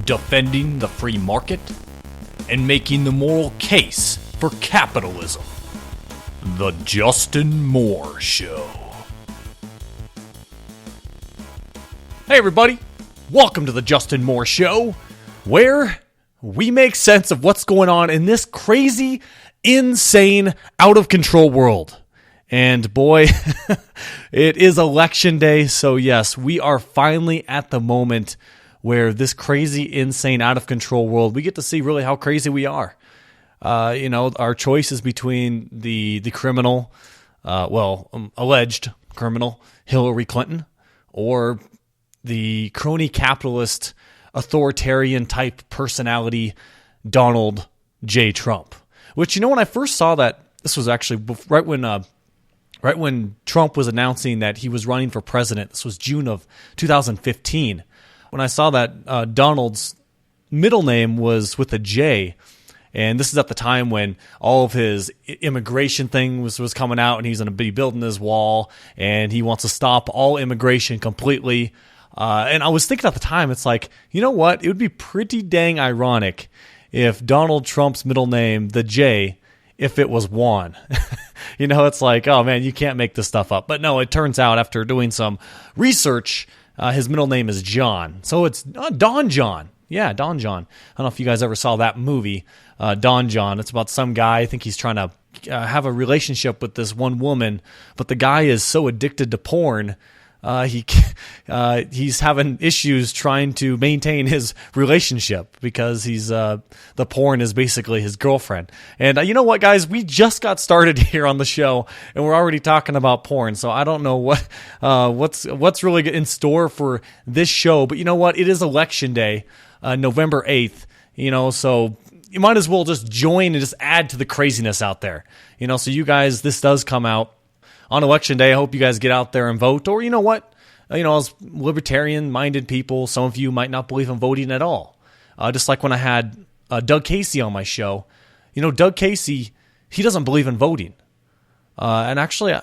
defending the free market, and making the moral case for capitalism. The Justin Moore Show. Hey everybody, welcome to the Justin Moore Show, where we make sense of what's going on in this crazy, insane, out-of-control world. And boy, it is election day, so yes, we are finally at the moment where this crazy, insane, out-of-control world, we get to see really how crazy we are. Our choice is between the criminal, alleged criminal, Hillary Clinton, or the crony capitalist, authoritarian type personality, Donald J. Trump. Which, when I first saw that, this was actually right when Trump was announcing that he was running for president. This was June of 2015. When I saw that Donald's middle name was with a J, and this is at the time when all of his immigration thing was coming out, and he's going to be building his wall, and he wants to stop all immigration completely. And I was thinking at the time, it's like, you know what? It would be pretty dang ironic if Donald Trump's middle name, the J, if it was Juan. It's like, oh man, you can't make this stuff up. But no, it turns out after doing some research, his middle name is John. So it's Don John. Yeah, Don John. I don't know if you guys ever saw that movie, Don John. It's about some guy, I think he's trying to have a relationship with this one woman, but the guy is so addicted to porn, he's having issues trying to maintain his relationship because the porn is basically his girlfriend. And you know what, guys? We just got started here on the show, and we're already talking about porn. So I don't know what's really in store for this show. But you know what? It is election day, November 8th. So you might as well just join and just add to the craziness out there. So you guys, this does come out on election day. I hope you guys get out there and vote. Or you know what? As libertarian-minded people, some of you might not believe in voting at all. Just like when I had Doug Casey on my show. Doug Casey, he doesn't believe in voting. And actually,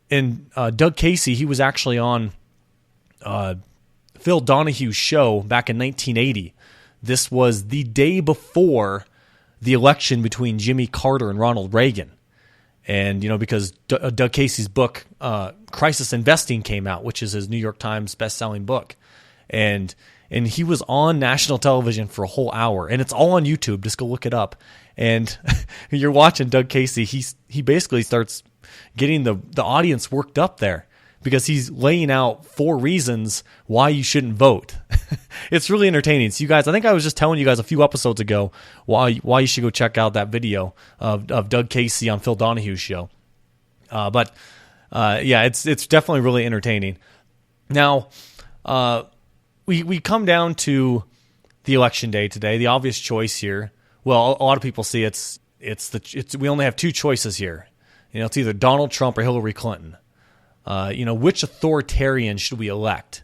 Doug Casey, he was actually on Phil Donahue's show back in 1980. This was the day before the election between Jimmy Carter and Ronald Reagan. And, because Doug Casey's book, Crisis Investing, came out, which is his New York Times best-selling book. And he was on national television for a whole hour. And it's all on YouTube. Just go look it up. And you're watching Doug Casey. He basically starts getting the audience worked up there because he's laying out 4 reasons why you shouldn't vote. It's really entertaining. So you guys, I think I was just telling you guys a few episodes ago why you should go check out that video of Doug Casey on Phil Donahue's show. It's definitely really entertaining. Now, we come down to the election day today. The obvious choice here. Well, a lot of people see we only have 2 choices here. It's either Donald Trump or Hillary Clinton. Which authoritarian should we elect?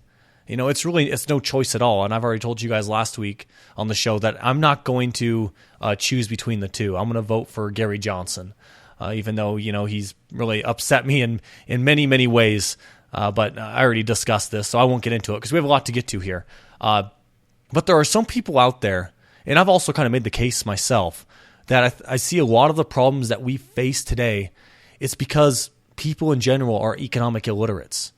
It's no choice at all. And I've already told you guys last week on the show that I'm not going to choose between the 2. I'm going to vote for Gary Johnson, even though, he's really upset me in many, many ways. But I already discussed this, so I won't get into it because we have a lot to get to here. But there are some people out there, and I've also kind of made the case myself, that I see a lot of the problems that we face today, it's because people in general are economic illiterates.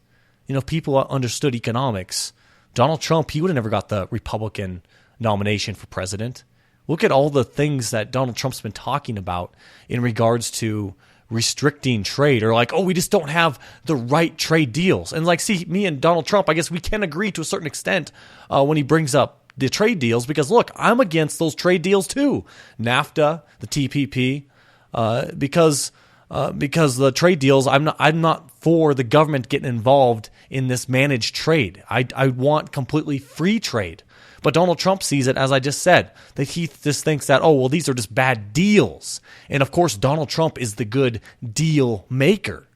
If people understood economics, Donald Trump, he would have never got the Republican nomination for president. Look at all the things that Donald Trump's been talking about in regards to restricting trade, or like, oh, we just don't have the right trade deals. And like, see, me and Donald Trump, I guess we can agree to a certain extent when he brings up the trade deals, because look, I'm against those trade deals too. NAFTA, the TPP, because the trade deals, I'm not for the government getting involved in this managed trade. I want completely free trade. But Donald Trump sees it, as I just said, that he just thinks that, oh, well, these are just bad deals. And of course, Donald Trump is the good deal maker.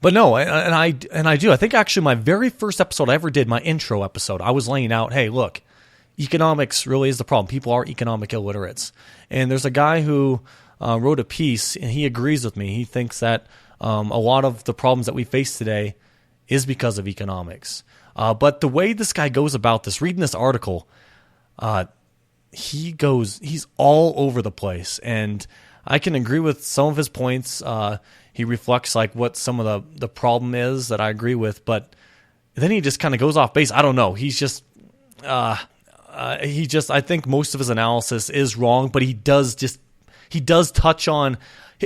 But no, and I do. I think actually my very first episode I ever did, my intro episode, I was laying out, hey, look, economics really is the problem. People are economic illiterates. And there's a guy who wrote a piece, and he agrees with me. He thinks that a lot of the problems that we face today is because of economics. But the way this guy goes about this, reading this article, he's all over the place. And I can agree with some of his points. He reflects like what some of the problem is that I agree with, but then he just kind of goes off base. I don't know. He's just, I think most of his analysis is wrong, but he does touch on,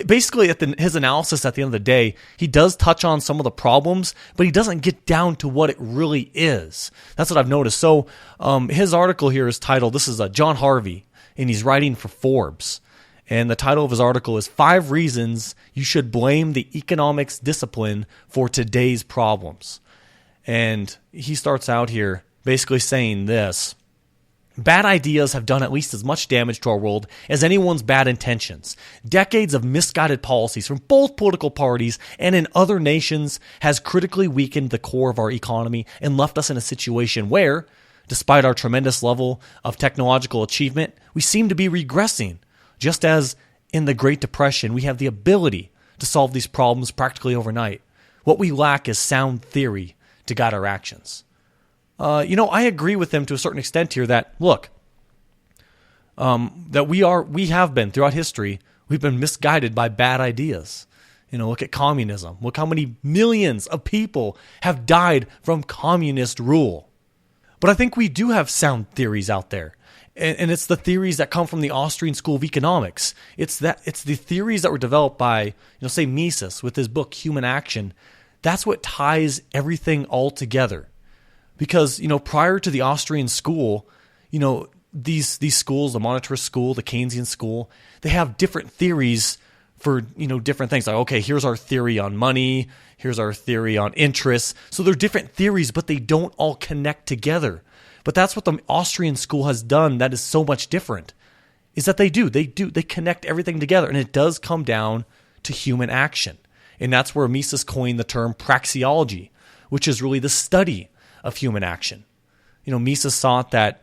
basically his analysis at the end of the day, he does touch on some of the problems, but he doesn't get down to what it really is. That's what I've noticed. So his article here is titled, this is John Harvey, and he's writing for Forbes. And the title of his article is 5 Reasons You Should Blame the Economics Discipline for Today's Problems. And he starts out here basically saying this: bad ideas have done at least as much damage to our world as anyone's bad intentions. Decades of misguided policies from both political parties and in other nations has critically weakened the core of our economy and left us in a situation where, despite our tremendous level of technological achievement, we seem to be regressing. Just as in the Great Depression, we have the ability to solve these problems practically overnight. What we lack is sound theory to guide our actions. I agree with him to a certain extent here that, look, that we have been, throughout history, we've been misguided by bad ideas. Look at communism. Look how many millions of people have died from communist rule. But I think we do have sound theories out there. And it's the theories that come from the Austrian School of Economics. It's the theories that were developed by, say Mises with his book Human Action. That's what ties everything all together. Because, prior to the Austrian school, these schools, the monetarist school, the Keynesian school, they have different theories for, different things. Like, okay, here's our theory on money. Here's our theory on interest. So they're different theories, but they don't all connect together. But that's what the Austrian school has done that is so much different, is that they connect everything together. And it does come down to human action. And that's where Mises coined the term praxeology, which is really the study of human action. Mises thought that,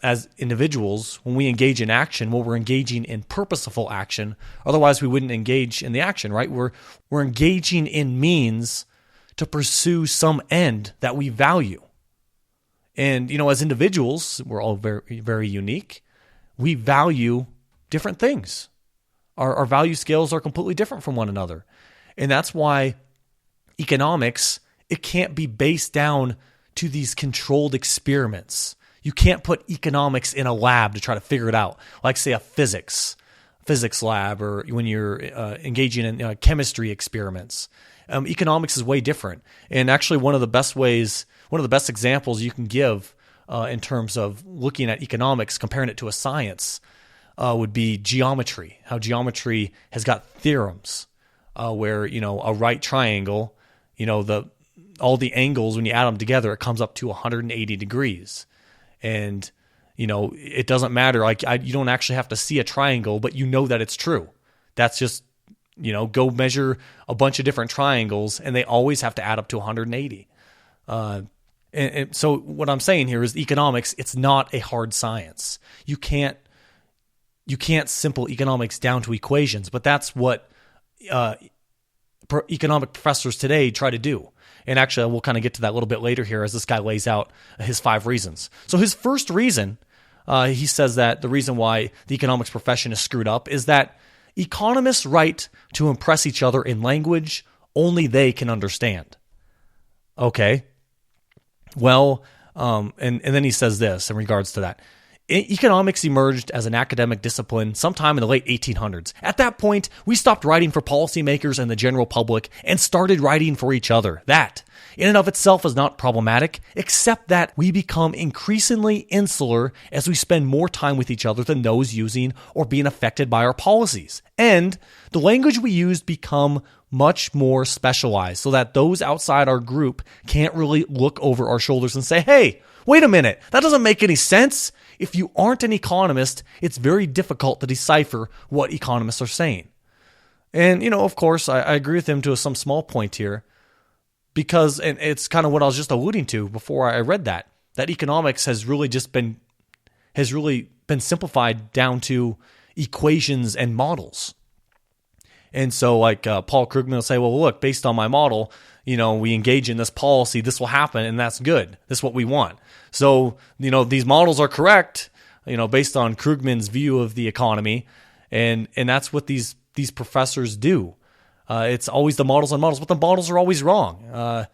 as individuals, when we engage in action, we're engaging in purposeful action. Otherwise, we wouldn't engage in the action, right? We're engaging in means to pursue some end that we value. And, as individuals, we're all very, very unique. We value different things. Our value scales are completely different from one another. And that's why economics, it can't be based down to these controlled experiments. You can't put economics in a lab to try to figure it out, like, say, a physics lab, or when you're engaging in chemistry experiments. Economics is way different. And actually, one of the best examples you can give in terms of looking at economics, comparing it to a science, would be geometry. How geometry has got theorems where, a right triangle, all the angles, when you add them together, it comes up to 180 degrees. And, it doesn't matter. Like, you don't actually have to see a triangle, but that it's true. That's just, go measure a bunch of different triangles, and they always have to add up to 180. And so what I'm saying here is economics, it's not a hard science. You can't simple economics down to equations, but that's what economic professors today try to do. And actually, we'll kind of get to that a little bit later here as this guy lays out his 5 reasons. So his first reason, he says that the reason why the economics profession is screwed up is that economists write to impress each other in language only they can understand. Okay. Well, and then he says this in regards to that. Economics emerged as an academic discipline sometime in the late 1800s. At that point, we stopped writing for policymakers and the general public and started writing for each other. That, in and of itself, is not problematic, except that we become increasingly insular as we spend more time with each other than those using or being affected by our policies. And the language we use become much more specialized so that those outside our group can't really look over our shoulders and say, hey, wait a minute, that doesn't make any sense. If you aren't an economist, it's very difficult to decipher what economists are saying. And, of course, I agree with him to some small point here because, and it's kind of what I was just alluding to before I read that economics has really been simplified down to equations and models. And so like Paul Krugman will say, well, look, based on my model, we engage in this policy, this will happen, and that's good. This is what we want. So, these models are correct, based on Krugman's view of the economy. And that's what these professors do. It's always the models on models, but the models are always wrong.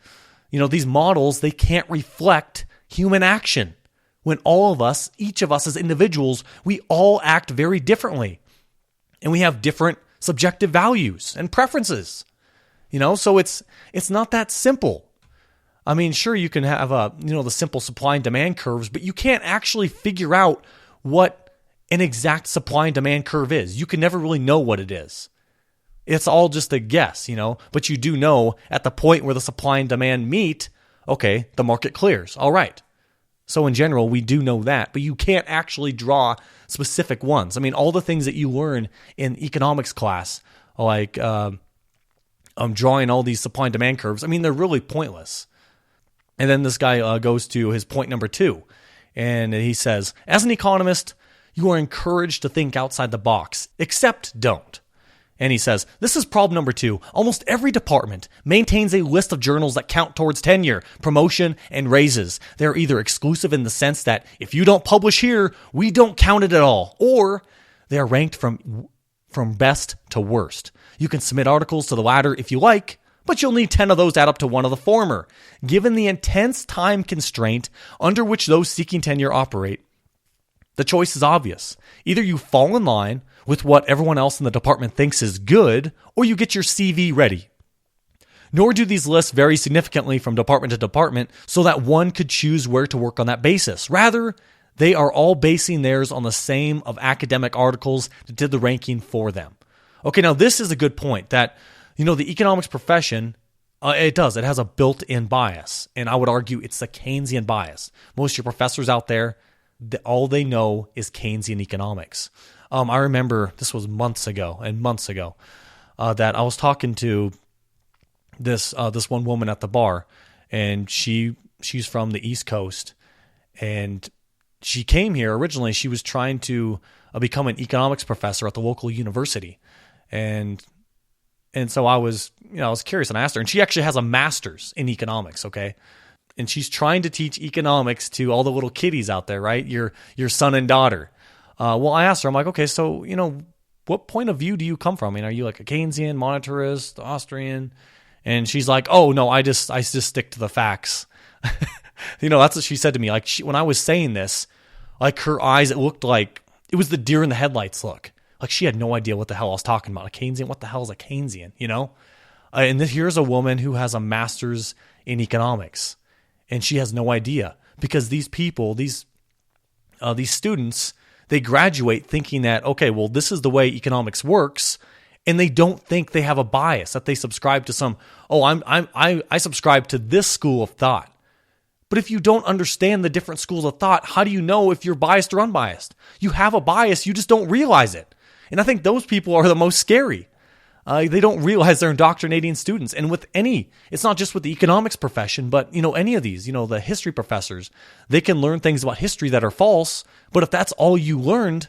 These models, they can't reflect human action. When all of us, each of us as individuals, we all act very differently. And we have different subjective values and preferences. So it's not that simple. I mean, sure, you can have the simple supply and demand curves, but you can't actually figure out what an exact supply and demand curve is. You can never really know what it is. It's all just a guess, but you do know at the point where the supply and demand meet, okay, the market clears. All right. So in general, we do know that, but you can't actually draw specific ones. I mean, all the things that you learn in economics class, like drawing all these supply and demand curves, I mean, they're really pointless. And then this guy goes to his point number 2, and he says, as an economist, you are encouraged to think outside the box, except don't. And he says, this is problem number 2. Almost every department maintains a list of journals that count towards tenure, promotion, and raises. They're either exclusive in the sense that if you don't publish here, we don't count it at all, or they are ranked from best to worst. You can submit articles to the latter if you like, but you'll need 10 of those add up to one of the former. Given the intense time constraint under which those seeking tenure operate, the choice is obvious. Either you fall in line with what everyone else in the department thinks is good, or you get your CV ready. Nor do these lists vary significantly from department to department so that one could choose where to work on that basis. Rather, they are all basing theirs on the same of academic articles that did the ranking for them. Okay, now this is a good point that, the economics profession, it has a built-in bias. And I would argue it's the Keynesian bias. Most of your professors out there, all they know is Keynesian economics. I remember this was months ago, that I was talking to this one woman at the bar, and she's from the East Coast, and she came here originally. She was trying to become an economics professor at the local university, and so I was curious, and I asked her, and she actually has a master's in economics, okay? And she's trying to teach economics to all the little kiddies out there, right? Your son and daughter. Well, I asked her, I'm like, okay, so, what point of view do you come from? I mean, are you like a Keynesian, monetarist, Austrian? And she's like, oh, no, I just stick to the facts. That's what she said to me. Like, when I was saying this, like her eyes, it looked like it was the deer in the headlights look. Like she had no idea what the hell I was talking about. A Keynesian, what the hell is a Keynesian, And here's a woman who has a master's in economics, and she has no idea because these people, these students, they graduate thinking that, okay, well, this is the way economics works, and they don't think they have a bias, that they subscribe to some, I subscribe to this school of thought. But if you don't understand the different schools of thought, how do you know if you're biased or unbiased? You have a bias, you just don't realize it. And I think those people are the most scary. They don't realize they're indoctrinating students. And it's not just with the economics profession, but, any of these, the history professors, they can learn things about history that are false. But if that's all you learned,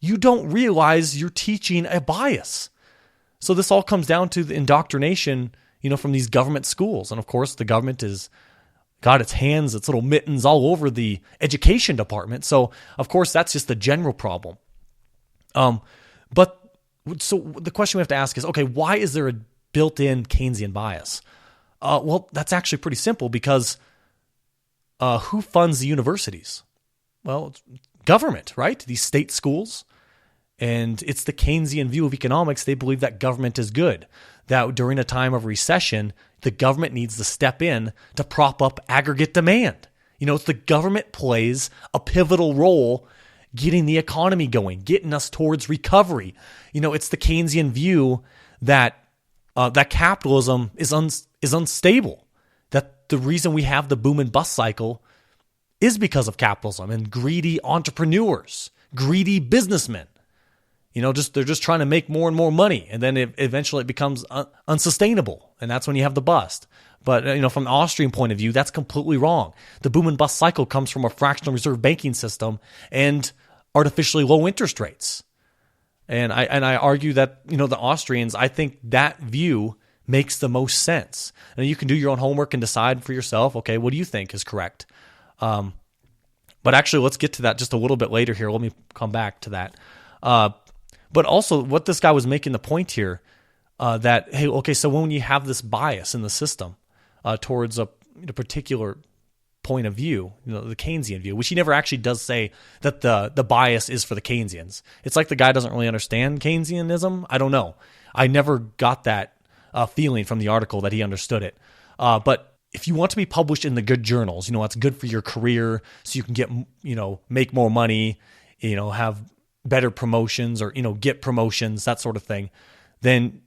you don't realize you're teaching a bias. So this all comes down to the indoctrination, from these government schools. And of course, the government has got its hands, its little mittens all over the education department. So of course, that's just the general problem. So the question we have to ask is, okay, why is there a built-in Keynesian bias? Well, that's actually pretty simple because who funds the universities? Well, it's government, right? These state schools. And it's the Keynesian view of economics. They believe that government is good, that during a time of recession, the government needs to step in to prop up aggregate demand. It's the government plays a pivotal role getting the economy going, getting us towards recovery. It's the Keynesian view that that capitalism is unstable, that the reason we have the boom and bust cycle is because of capitalism and greedy entrepreneurs, greedy businessmen. They're just trying to make more and more money, and then eventually it becomes unsustainable, and that's when you have the bust. But from the Austrian point of view, that's completely wrong. The boom and bust cycle comes from a fractional reserve banking system and artificially low interest rates. And I argue that, the Austrians, I think that view makes the most sense. And you can do your own homework and decide for yourself, okay, what do you think is correct? But actually, let's get to that just a little bit later here. Let me come back to that. But also, what this guy was making the point here, that, hey, okay, so when you have this bias in the system towards a particular point of view, the Keynesian view, which he never actually does say that the bias is for the Keynesians. It's like the guy doesn't really understand Keynesianism. I don't know. I never got that feeling from the article that he understood it. But if you want to be published in the good journals, it's good for your career, so you can get, make more money, have better promotions or, get promotions, that sort of thing, then,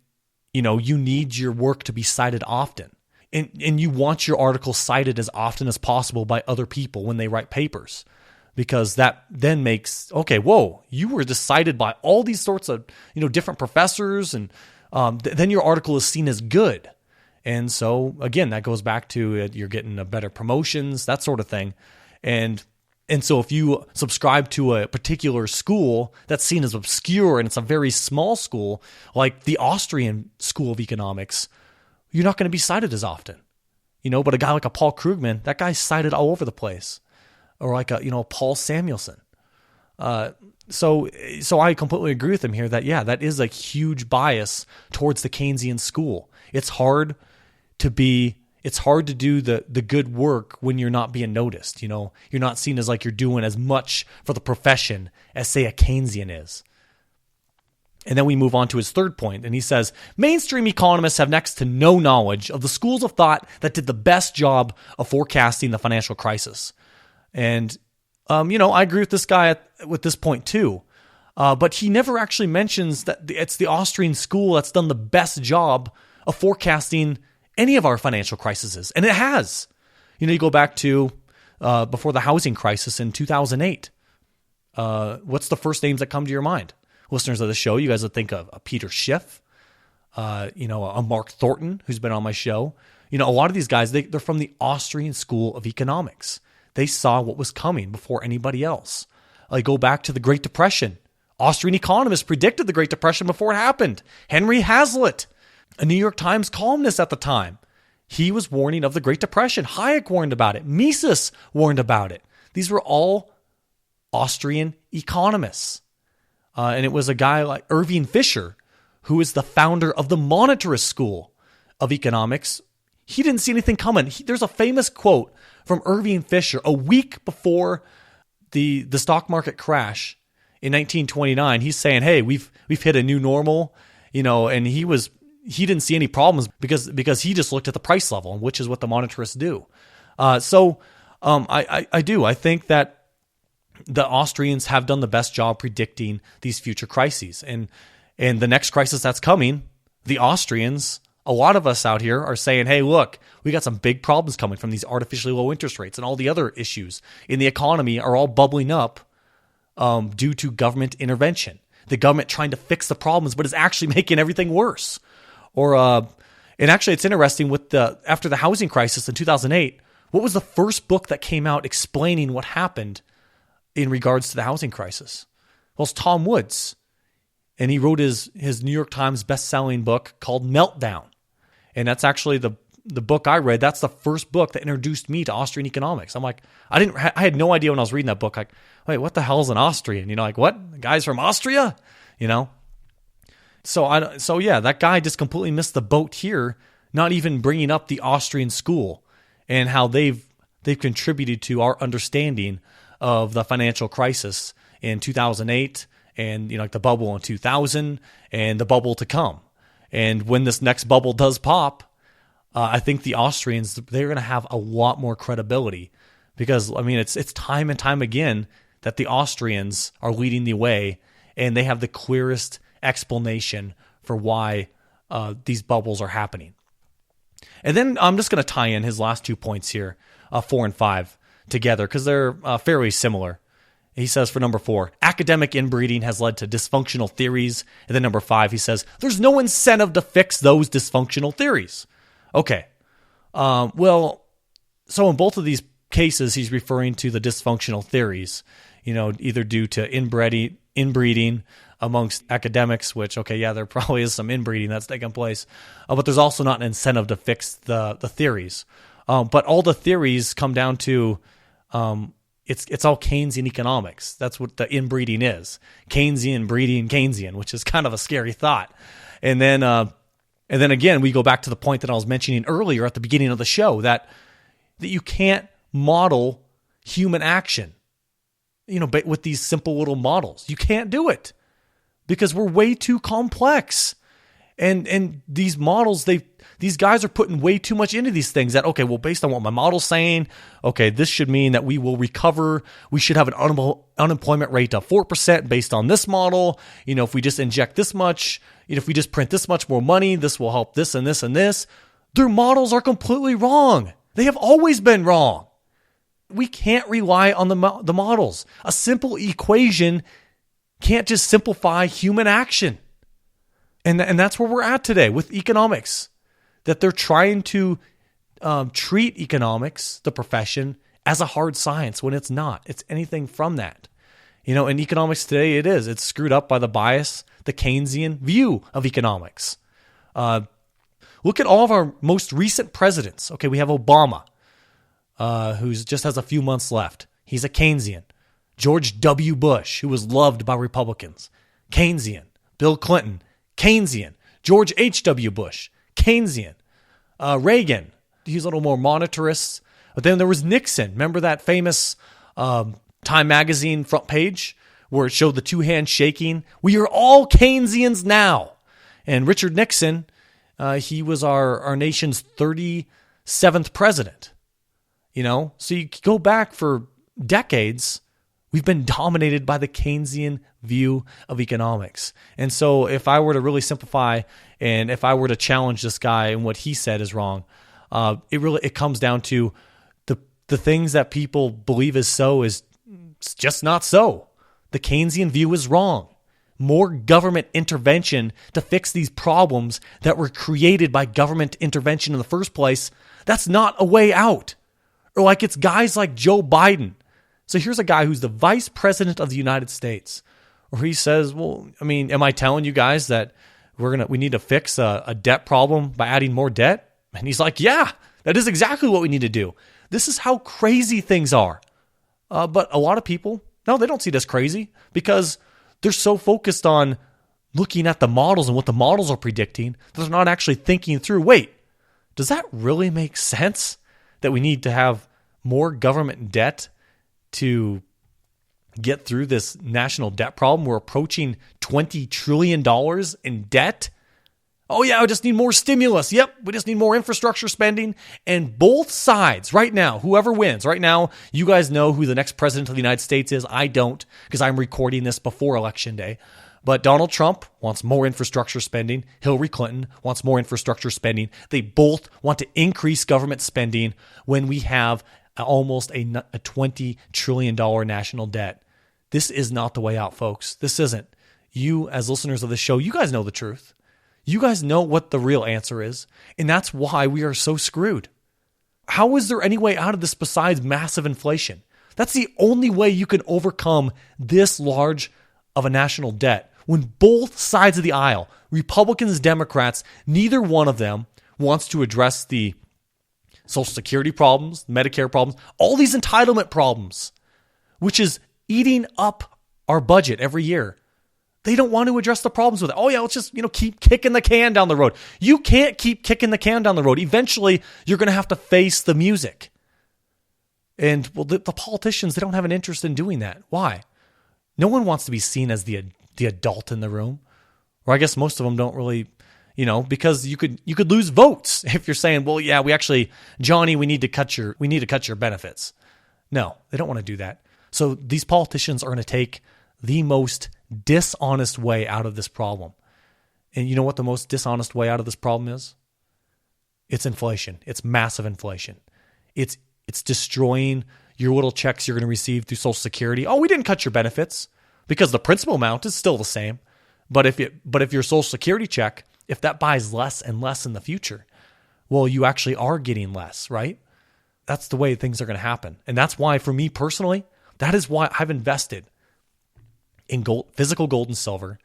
you need your work to be cited often. And you want your article cited as often as possible by other people when they write papers, because that then makes, okay, whoa, you were just cited by all these sorts of, different professors, and then your article is seen as good. And so, again, that goes back to you're getting a better promotions, that sort of thing. And so if you subscribe to a particular school that's seen as obscure and it's a very small school, like the Austrian School of Economics, you're not going to be cited as often, but a guy like a Paul Krugman, that guy's cited all over the place, or like a Paul Samuelson. So I completely agree with him here that, yeah, that is a huge bias towards the Keynesian school. It's hard to do the good work when you're not being noticed. You're not seen as like you're doing as much for the profession as, say, a Keynesian is. And then we move on to his third point, and he says, mainstream economists have next to no knowledge of the schools of thought that did the best job of forecasting the financial crisis. And, I agree with this guy with this point too. But he never actually mentions that it's the Austrian school that's done the best job of forecasting any of our financial crises. And it has. You go back to before the housing crisis in 2008. What's the first names that come to your mind? Listeners of the show, you guys would think of Peter Schiff, a Mark Thornton, who's been on my show. A lot of these guys, they're from the Austrian School of Economics. They saw what was coming before anybody else. Go back to the Great Depression. Austrian economists predicted the Great Depression before it happened. Henry Hazlitt, a New York Times columnist at the time, he was warning of the Great Depression. Hayek warned about it. Mises warned about it. These were all Austrian economists. And it was a guy like Irving Fisher, who is the founder of the monetarist school of economics. He didn't see anything coming. There's a famous quote from Irving Fisher a week before the stock market crash in 1929. He's saying, "Hey, we've hit a new normal," and he didn't see any problems because he just looked at the price level, which is what the monetarists do. I do. I think that the Austrians have done the best job predicting these future crises. And the next crisis that's coming, the Austrians, a lot of us out here are saying, hey, look, we got some big problems coming from these artificially low interest rates, and all the other issues in the economy are all bubbling up due to government intervention. The government trying to fix the problems, but is actually making everything worse. And actually it's interesting after the housing crisis in 2008, what was the first book that came out explaining what happened in regards to the housing crisis? Well, it's Tom Woods. And he wrote his New York Times best-selling book called Meltdown. And that's actually the book I read. That's the first book that introduced me to Austrian economics. I'm like, I had no idea when I was reading that book. Like, wait, what the hell is an Austrian? Like, what? The guy's from Austria? So yeah, that guy just completely missed the boat here, not even bringing up the Austrian school and how they've contributed to our understanding of the financial crisis in 2008 and like the bubble in 2000 and the bubble to come. And when this next bubble does pop, I think the Austrians, they're going to have a lot more credibility because, it's time and time again that the Austrians are leading the way and they have the clearest explanation for why these bubbles are happening. And then I'm just going to tie in his last 2 points here, 4 and 5, together because they're fairly similar. He says for number 4, academic inbreeding has led to dysfunctional theories. And then number 5, he says, there's no incentive to fix those dysfunctional theories. Okay. So in both of these cases, he's referring to the dysfunctional theories, either due to inbreeding amongst academics, which, okay, yeah, there probably is some inbreeding that's taking place, but there's also not an incentive to fix the theories. But all the theories come down to it's all Keynesian economics. That's what the inbreeding is. Keynesian breeding Keynesian, which is kind of a scary thought. And then again, we go back to the point that I was mentioning earlier at the beginning of the show, that you can't model human action, but with these simple little models. You can't do it because we're way too complex. And these models, these guys are putting way too much into these things that, okay, well, based on what my model's saying, okay, this should mean that we will recover. We should have an unemployment rate of 4% based on this model. If we just inject this much, if we just print this much more money, this will help this and this and this. Their models are completely wrong. They have always been wrong. We can't rely on the models. A simple equation can't just simplify human action. And that's where we're at today with economics, that they're trying to treat economics, the profession, as a hard science when it's not. It's anything from that. In economics today, it's screwed up by the bias, the Keynesian view of economics. Look at all of our most recent presidents. Okay, we have Obama, who just has a few months left. He's a Keynesian. George W. Bush, who was loved by Republicans, Keynesian. Bill Clinton, Keynesian. George H.W. Bush, Keynesian. Reagan, he's a little more monetarist. But then there was Nixon. Remember that famous Time Magazine front page where it showed the two hands shaking? We are all Keynesians now. And Richard Nixon, he was our nation's 37th president. So you go back for decades, we've been dominated by the Keynesian view of economics. And so if I were to really simplify and if I were to challenge this guy and what he said is wrong, it comes down to the things that people believe is so is just not so. The Keynesian view is wrong. More government intervention to fix these problems that were created by government intervention in the first place, that's not a way out. Or like it's guys like Joe Biden. So here's a guy who's the vice president of the United States, where he says, well, am I telling you guys that we need to fix a debt problem by adding more debt? And he's like, yeah, that is exactly what we need to do. This is how crazy things are. But a lot of people, no, they don't see this crazy because they're so focused on looking at the models and what the models are predicting that they're not actually thinking through, wait, does that really make sense that we need to have more government debt to get through this national debt problem? We're approaching $20 trillion in debt. Oh yeah, we just need more stimulus. Yep, we just need more infrastructure spending. And both sides right now, whoever wins, right now, you guys know who the next president of the United States is. I don't, because I'm recording this before Election Day. But Donald Trump wants more infrastructure spending. Hillary Clinton wants more infrastructure spending. They both want to increase government spending when we have almost a $20 trillion national debt. This is not the way out, folks. This isn't. You, as listeners of this show, you guys know the truth. You guys know what the real answer is, and that's why we are so screwed. How is there any way out of this besides massive inflation? That's the only way you can overcome this large of a national debt. When both sides of the aisle, Republicans, Democrats, neither one of them wants to address the Social Security problems, Medicare problems, all these entitlement problems, which is eating up our budget every year. They don't want to address the problems with it. Oh yeah, let's just, keep kicking the can down the road. You can't keep kicking the can down the road. Eventually, you're going to have to face the music. And well, the politicians, they don't have an interest in doing that. Why? No one wants to be seen as the adult in the room. Or I guess most of them don't really, because you could lose votes if you're saying, well, yeah, Johnny, we need to cut your benefits. No, they don't want to do that. So these politicians are going to take the most dishonest way out of this problem. And you know what the most dishonest way out of this problem is? It's inflation. It's massive inflation. It's destroying your little checks you're going to receive through Social Security. Oh, we didn't cut your benefits because the principal amount is still the same. But if your Social Security check, if that buys less and less in the future, well, you actually are getting less, right? That's the way things are going to happen. And that's why, for me personally, that is why I've invested in gold, physical gold and silver.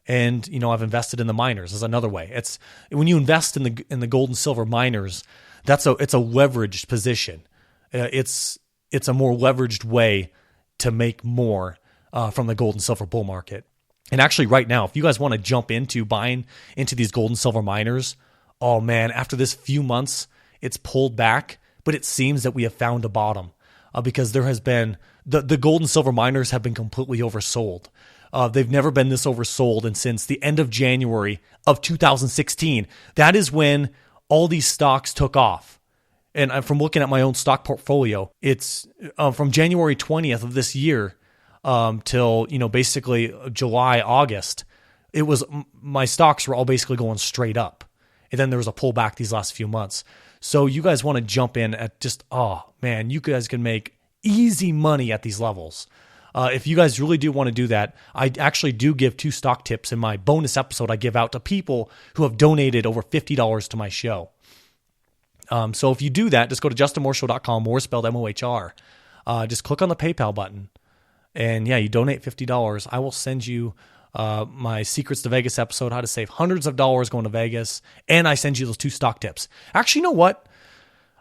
And, I've invested in the miners is another way. It's when you invest in the gold and silver miners, it's a leveraged position. It's a more leveraged way to make more from the gold and silver bull market. And actually right now, if you guys want to jump into buying into these gold and silver miners, oh man, after this few months, it's pulled back, but it seems that we have found a bottom because there has been, the gold and silver miners have been completely oversold. They've never been this oversold. And since the end of January of 2016, that is when all these stocks took off. And from looking at my own stock portfolio, it's from January 20th of this year till, basically July, August, it was, my stocks were all basically going straight up. And then there was a pullback these last few months. So you guys want to jump in at just, oh man, you guys can make easy money at these levels. If you guys really do want to do that, I actually do give 2 stock tips in my bonus episode I give out to people who have donated over $50 to my show. So if you do that, just go to justinmooreshow.com, more spelled M-O-H-R. Just click on the PayPal button. And yeah, you donate $50. I will send you my Secrets to Vegas episode, how to save hundreds of dollars going to Vegas. And I send you those 2 stock tips. Actually, you know what?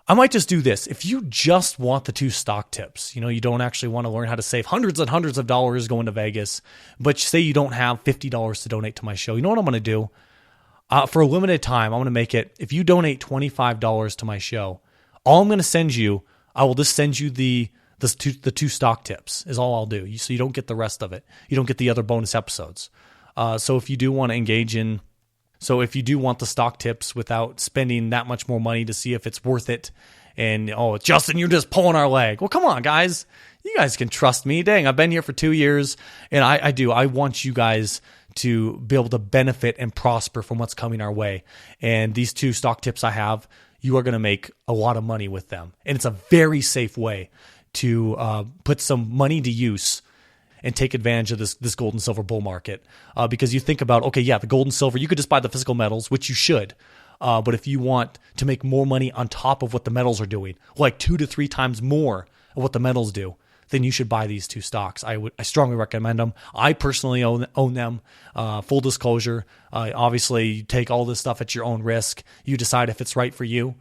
I might just do this. If you just want the 2 stock tips, you don't actually want to learn how to save hundreds and hundreds of dollars going to Vegas, but say you don't have $50 to donate to my show, you know what I'm going to do? For a limited time, I'm going to make it, if you donate $25 to my show, all I'm going to send you, I will just send you the 2 stock tips is all I'll do. So you don't get the rest of it. You don't get the other bonus episodes. So if you do want to engage in, so if you do want the stock tips without spending that much more money to see if it's worth it, and, oh, Justin, you're just pulling our leg. Well, come on, guys. You guys can trust me. Dang, I've been here for 2 years, and I do. I want you guys to be able to benefit and prosper from what's coming our way. And these 2 stock tips I have, you are going to make a lot of money with them. And it's a very safe way to put some money to use and take advantage of this gold and silver bull market. Because you think about, okay, yeah, the gold and silver, you could just buy the physical metals, which you should. But if you want to make more money on top of what the metals are doing, like 2 to 3 times more of what the metals do, then you should buy these 2 stocks. I strongly recommend them. I personally own them. Full disclosure, obviously you take all this stuff at your own risk. You decide if it's right for you.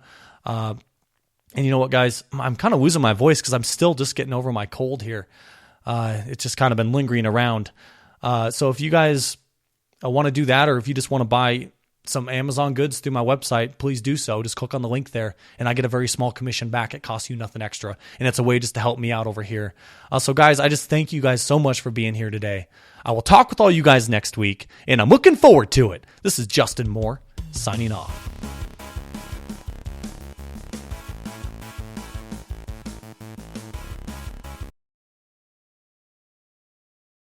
And you know what, guys? I'm kind of losing my voice because I'm still just getting over my cold here. It's just kind of been lingering around. So if you guys want to do that, or if you just want to buy some Amazon goods through my website, please do so. Just click on the link there, and I get a very small commission back. It costs you nothing extra, and it's a way just to help me out over here. So guys, I just thank you guys so much for being here today. I will talk with all you guys next week, and I'm looking forward to it. This is Justin Moore, signing off.